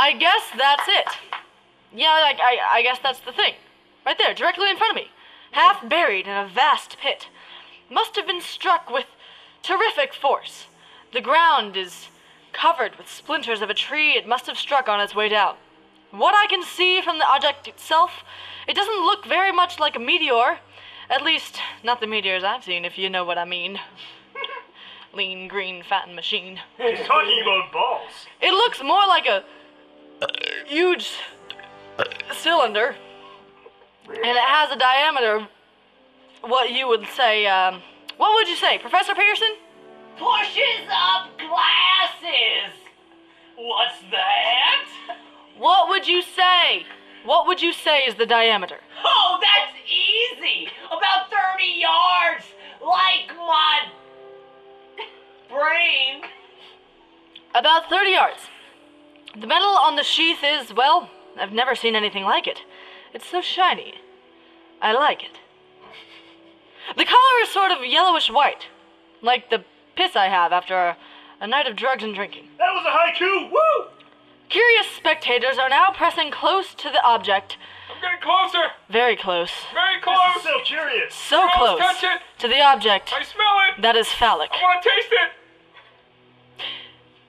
I guess that's it. Yeah, I guess that's the thing. Right there, directly in front of me. Half buried in a vast pit. Must have been struck with terrific force. The ground is covered with splinters of a tree it must have struck on its way down. What I can see from the object itself, it doesn't look very much like a meteor. At least, not the meteors I've seen, if you know what I mean. Lean, green, fattened machine. He's talking about balls. It looks more like a huge cylinder, and it has a diameter of what you would say, what would you say, Professor Pearson? Pushes up glasses! What's that? What would you say? What would you say is the diameter? Oh, that's easy! About 30 yards! Like my brain. About 30 yards. The metal on the sheath is, well, I've never seen anything like it. It's so shiny. I like it. The color is sort of yellowish white, like the piss I have after a night of drugs and drinking. That was a haiku! Woo! Curious spectators are now pressing close to the object. I'm getting closer. Very close. Very close. This is so curious. So Girls, close touch it. to the object I smell it. that is phallic. I want to taste it.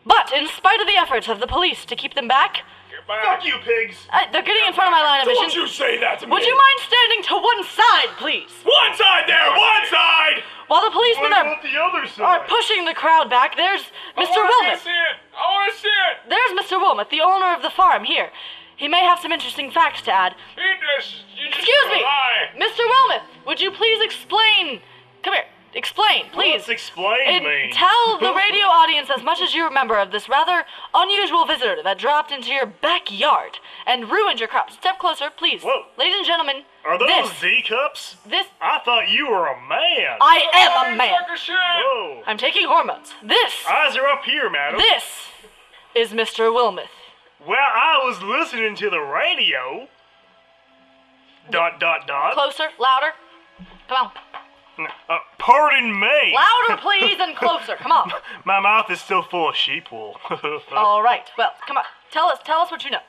But in spite of the efforts of the police to keep them back, Get back. Fuck you, pigs! they're getting in front of my line of Don't vision. you say that to me. Would you mind standing to one side, please? One side there, one side. While the policemen What are about the other are side? pushing the crowd back, there's Mr. I want Wilmot. to see it. I want to see it. There's Mr. Wilmot, the owner of the farm here. He may have some interesting facts to add. You just Excuse me, lie. Mr. Wilmot, would you please explain? Come here, explain, please. What's explain me? Tell the radio audience as much as you remember of this rather unusual visitor that dropped into your backyard and ruined your crops. Step closer, please. Whoa. Ladies and gentlemen, Are those this, D-cups? this, I thought you were a man. I am a man. Suck a shit. Whoa. I'm taking hormones. This, Eyes are up here, madam. this is Mr. Wilmot. Well, I was listening to the radio. ... Closer, louder. Come on. Pardon me. Louder, please, and closer. Come on. My mouth is still full of sheep wool. All right. Well, come on. Tell us what you know.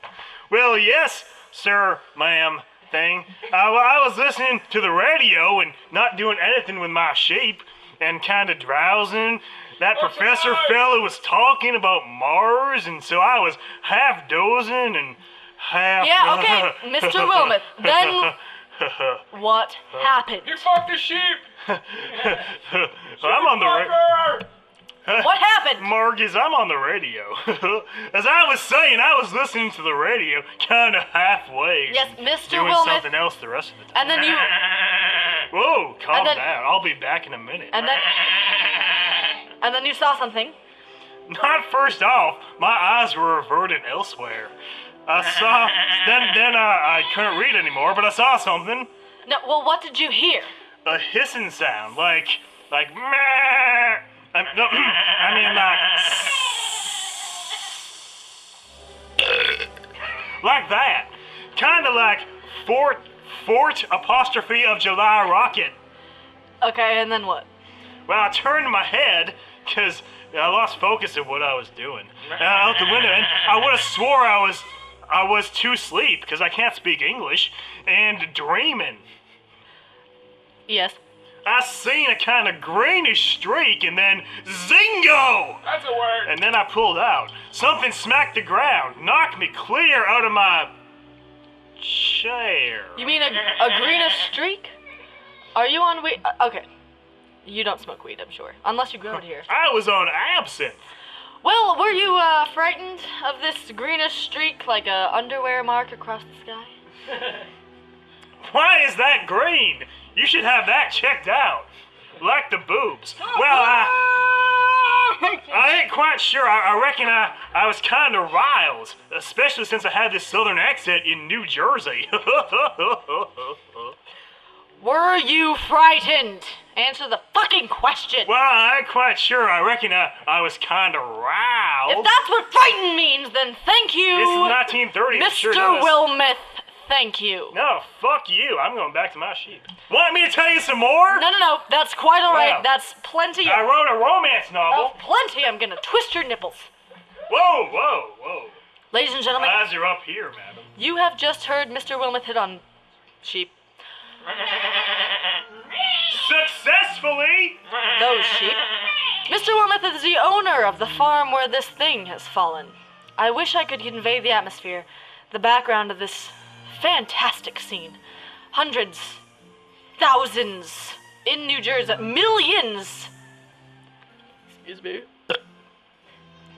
Well, yes, sir, ma'am, thing. I was listening to the radio and not doing anything with my sheep and kind of drowsing. That What's professor the matter? fella was talking about Mars, and so I was half dozing and half... Yeah, okay, Mr. Wilmot. Then what happened? You fucked the sheep. I'm on the Fucker. What happened? Marcus, I'm on the radio. As I was saying, I was listening to the radio kind of halfway. Yes, Mr. Doing Wilmot. something else the rest of the time. And then you, Whoa, calm And then- down. I'll be back in a minute. and then you saw something. Not first off, my eyes were reverted elsewhere. I saw, then I couldn't read anymore, but I saw something. No, well, what did you hear? A hissing sound, like meh. No, I mean like that. Kind of like Fort apostrophe of July rocket. Okay, and then what? Well, I turned my head, because I lost focus of what I was doing. Out the window, and I would have swore I was too asleep, because I can't speak English, and dreaming. Yes. I seen a kind of greenish streak, and then zingo! That's a word. And then I pulled out. Something smacked the ground, knocked me clear out of my chair. You mean a greenish streak? Are you on weed? Okay. You don't smoke weed, I'm sure. Unless you grow it here. I was on absinthe. Well, were you frightened of this greenish streak like a underwear mark across the sky? Why is that green? You should have that checked out. Like the boobs. Well, I ain't quite sure. I reckon I was kind of riled. Especially since I had this southern accent in New Jersey. Were you frightened? Answer the fucking question. Well, I ain't quite sure. I reckon I was kind of riled. If that's what frightened means, then thank you, This is 1930. It Mr. sure does. Wilmot. Thank you. No, fuck you. I'm going back to my sheep. Want me to tell you some more? No. That's quite all right. Wow. That's plenty. I wrote a romance novel. Plenty. I'm gonna twist your nipples. Whoa. Ladies and gentlemen, Eyes are up here, madam. you have just heard Mr. Wilmot hit on sheep. Successfully! Those sheep. Mr. Wilmot is the owner of the farm where this thing has fallen. I wish I could convey the atmosphere, the background of this fantastic scene. Hundreds, thousands, in New Jersey, millions, excuse me,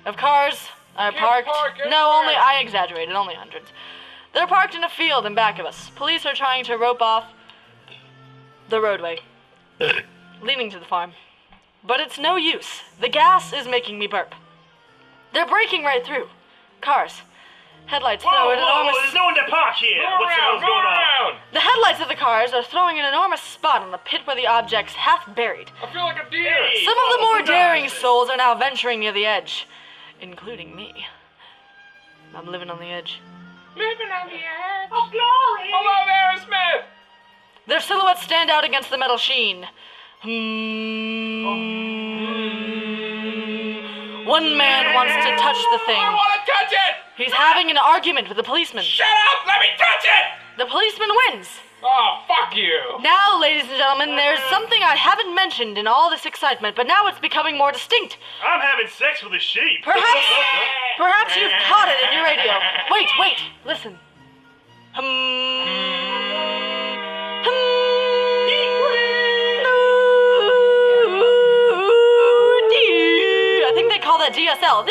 of cars are parked. No, only, I exaggerated, only hundreds. They're parked in a field in back of us. Police are trying to rope off the roadway leading to the farm. But it's no use. The gas is making me burp. They're breaking right through. Cars. Headlights throw an enormous... There's no one to park here. What the hell's going on? The headlights of the cars are throwing an enormous spot on the pit where the object's half buried. I feel like a deer. Hey, Some of the more daring souls are now venturing near the edge, including me. I'm living on the edge. Living on the edge. Oh, glory! Hello, Aerosmith. Their silhouettes stand out against the metal sheen. One man wants to touch the thing. I want to touch it. He's having an argument with the policeman. Shut up. Let me touch it. The policeman wins. Oh, fuck you. Now, ladies and gentlemen, there's something I haven't mentioned in all this excitement, but now it's becoming more distinct. I'm having sex with a sheep. Perhaps you've caught it in your radio. Wait, listen. I think they call that DSL.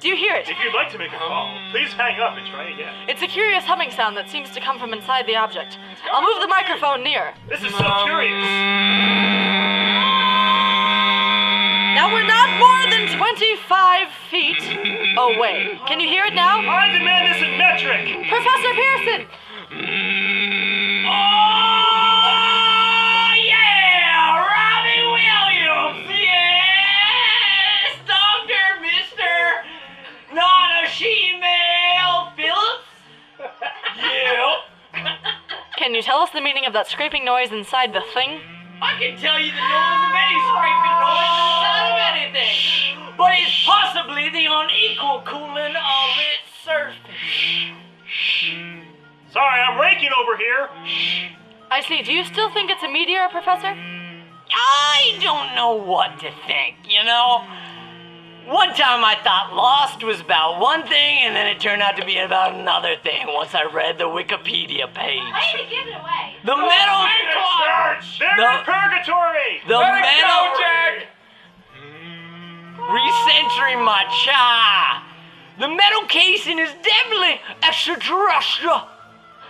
Do you hear it? If you'd like to make a call, please hang up and try again. It's a curious humming sound that seems to come from inside the object. I'll move the microphone near. This is so curious. Now we're not more than 25 feet away. Can you hear it now? I demand this in metric. Professor Pearson! Oh, yeah! Robbie Williams! Yes! Dr. Mr. Not a she-male Phillips? Yeah. Can you tell us the meaning of that scraping noise inside the thing? I can tell you the noise of any scraping noise inside of anything. But it's possibly the unequal cooling of its surface. Sorry, I'm raking over here. I see. Do you still think it's a meteor, Professor? I don't know what to think, you know? One time I thought Lost was about one thing, and then it turned out to be about another thing once I read the Wikipedia page. Why did you give it away? The metal... They're in purgatory. The Let it metal... go, Jack. Recentering my cha. The metal casing is definitely extraterrestrial,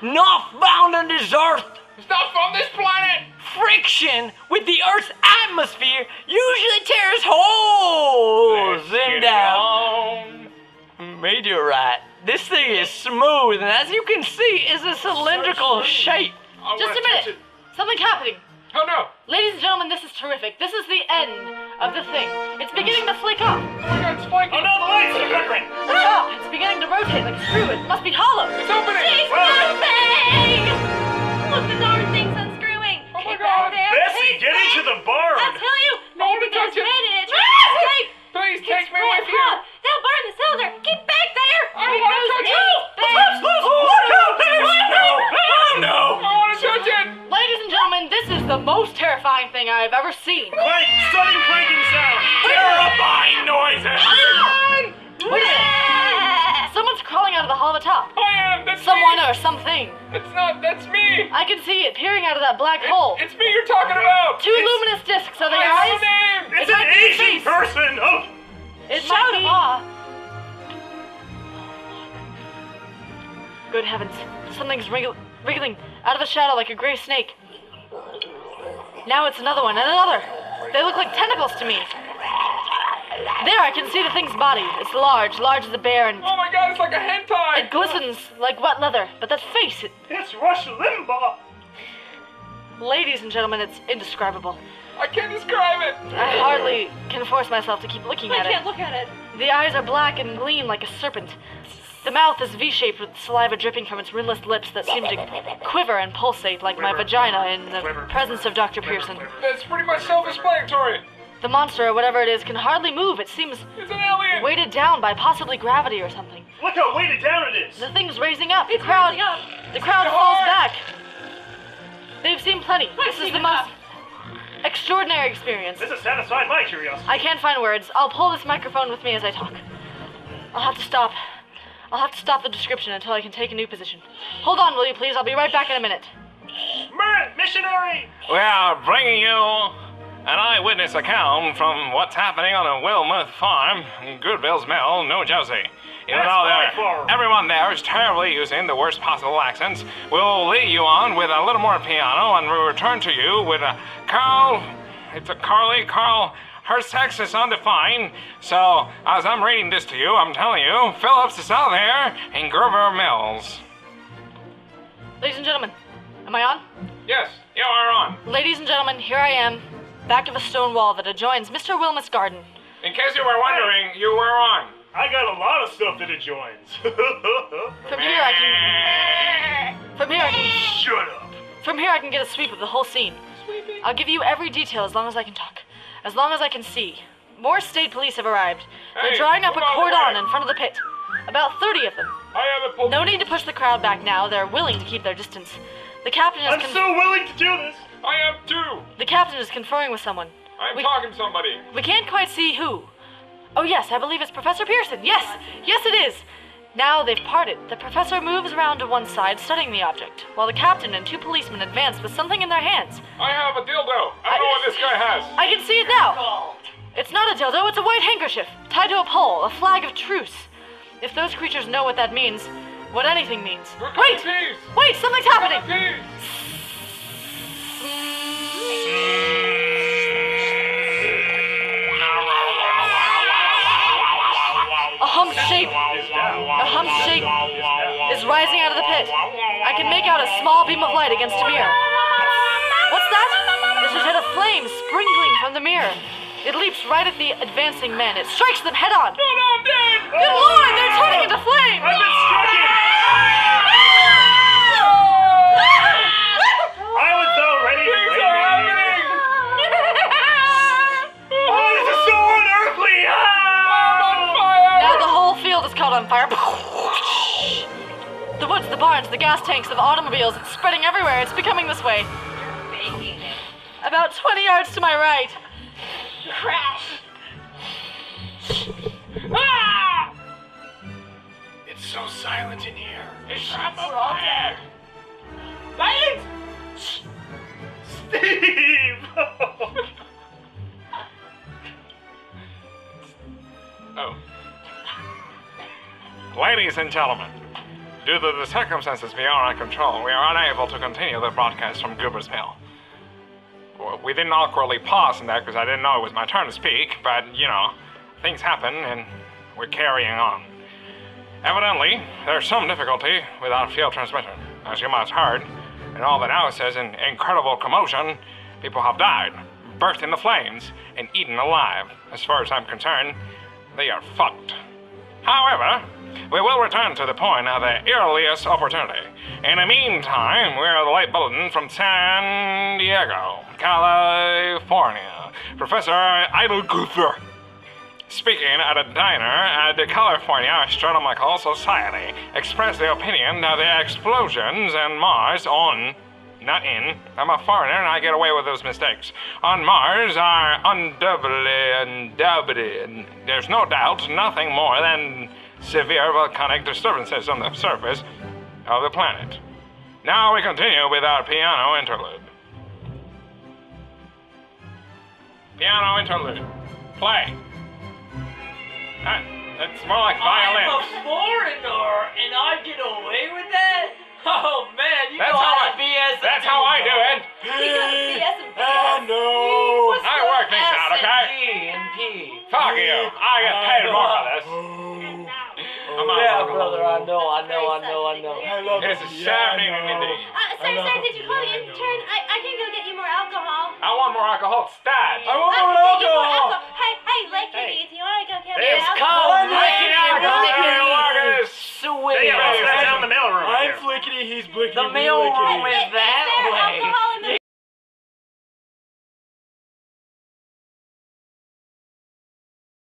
not found on this Earth. It's not from this planet. Friction with the Earth's atmosphere usually tears holes in that meteorite. This thing is smooth, and as you can see, is a cylindrical shape. I Just wanna a minute. touch it. Something's happening. Oh no. Ladies and gentlemen, this is terrific. This is the end of the thing. It's beginning to flake off. Oh my God, it's flaking. Oh no, the lights are flickering. Stop! It's beginning to rotate like a screw. It must be hollow. It's opening. She's moving! Look, the darn thing's unscrewing. Oh my Get God. back there. Bessie, get into the barn. I'll tell you, I wanna maybe touch this it. minute escape. Please take me Quick, with you. Pop. They'll burn the cylinder. Keep back there. I don't wanna touch it. Oh no! I want to touch it. Ladies and gentlemen, this is the most terrifying thing I've ever seen. Clank, stunning clanking sound. Terrifying noises. What is it? Someone's crawling out of the hollow top. I am. That's Someone me. or something. It's not. That's me. I can see it peering out of that black hole. It's me you're talking about. Two luminous discs are the What's eyes. your name? It's an might be a Asian face. person. Oh, It might be. Good heavens. Something's wriggling out of the shadow like a gray snake. Now it's another one and another. They look like tentacles to me. There, I can see the thing's body. It's large as a bear, and Oh my God, it's like a hentai. it glistens like wet leather. But that face, it's Rush Limbaugh. ladies and gentlemen, it's indescribable. I can't describe it. I hardly can force myself to keep looking I at can't it. look at it. The eyes are black and gleam like a serpent. The mouth is V-shaped with saliva dripping from its rimless lips that seem to quiver and pulsate like my vagina in the presence of Dr. Pearson. That's pretty much self-explanatory. The monster, or whatever it is, can hardly move. It seems It's an alien. weighted down by possibly gravity or something. Look how weighted down it is. The thing's raising up. The crowd falls back. They've seen plenty. This is the most extraordinary experience. This has satisfied my curiosity. I can't find words. I'll pull this microphone with me as I talk. I'll have to stop the description until I can take a new position. Hold on, will you please? I'll be right back in a minute. Missionary! We are bringing you an eyewitness account from what's happening on a Wilmuth farm in Goodville's Mill, New Jersey. Even That's though my farm. everyone there is terribly using the worst possible accents, we'll lead you on with a little more piano and we'll return to you with a Carl, her sex is undefined, so as I'm reading this to you, I'm telling you, Phillips is out there in Grover Mills. Ladies and gentlemen, am I on? Yes. You are on. Ladies and gentlemen, here I am, back of a stone wall that adjoins Mr. Wilmot's garden. In case you were wondering, you were on. I got a lot of stuff that adjoins. From here I can get a sweep of the whole scene. I'll give you every detail as long as I can talk. As long as I can see. More state police have arrived. They're Hey, drawing up a move out of the cordon way. in front of the pit. About 30 of them. I have a pull. No need to push the crowd back now. They're willing to keep their distance. The captain is I'm so willing to do this. I am too. The captain is conferring with someone. I'm We- talking to somebody. We can't quite see who. Oh yes, I believe it's Professor Pearson. Yes, it is. Now they've parted. The professor moves around to one side, studying the object, while the captain and two policemen advance with something in their hands. I have a dildo. I don't know what this guy has. I can see it now. It's not a dildo, it's a white handkerchief, tied to a pole, a flag of truce. If those creatures know what that means, what anything means. We're Wait! peace. Wait, something's happening! Peace. A humped shape is rising out of the pit. I can make out a small beam of light against a mirror. What's that? There's a jet of flame sprinkling from the mirror. It leaps right at the advancing men. It strikes them head on. No, I'm dead. Good Lord, they're turning into flames! I've been stricken. I was so ready to Things are happening. Oh, this is so unearthly. I'm on fire. Now the whole field is caught on fire. The woods, the barns, the gas tanks, the automobiles, it's spreading everywhere. It's becoming this way. About 20 yards to my right. Crash. Ah! It's so silent in here. We're all dead. Silence! Steve! Oh. Ladies and gentlemen, due to the circumstances beyond our control, we are unable to continue the broadcast from Goober's Mill. Well, we didn't awkwardly pause in that because I didn't know it was my turn to speak, but, you know, things happen and we're carrying on. Evidently, there's some difficulty with our field transmission. As you might have heard, in all the analysis and incredible commotion, people have died, burst into flames, and eaten alive. As far as I'm concerned, they are fucked. However, we will return to the point at the earliest opportunity. In the meantime, we're the late bulletin from San Diego, California. Professor Idleguther, speaking at a diner at the California Astronomical Society, expressed the opinion that the explosions on Mars not in, I'm a foreigner and I get away with those mistakes, on Mars are undoubtedly, and there's no doubt, nothing more than severe volcanic disturbances on the surface of the planet. Now we continue with our piano interlude. Piano interlude. Play. That's more like violin. I'm a foreigner and I get away with that? Oh man, you That's know how how I- to BS. That's how I do it. no! I work things out, okay? G and P. Fuck you. I get paid more for this. I'm on Yeah, alcohol. brother, I know. I love It's a Saturday indeed. Sorry, did you call the intern? I can go get you more alcohol. I want more alcohol. Stat. I want I more can get you more alcohol! alcohol. Hey, Lickety, do you want to go get me It's alcohol? called Break it out, Lickety. Lickety. Sweet. The mailroom is Is there that way. alcohol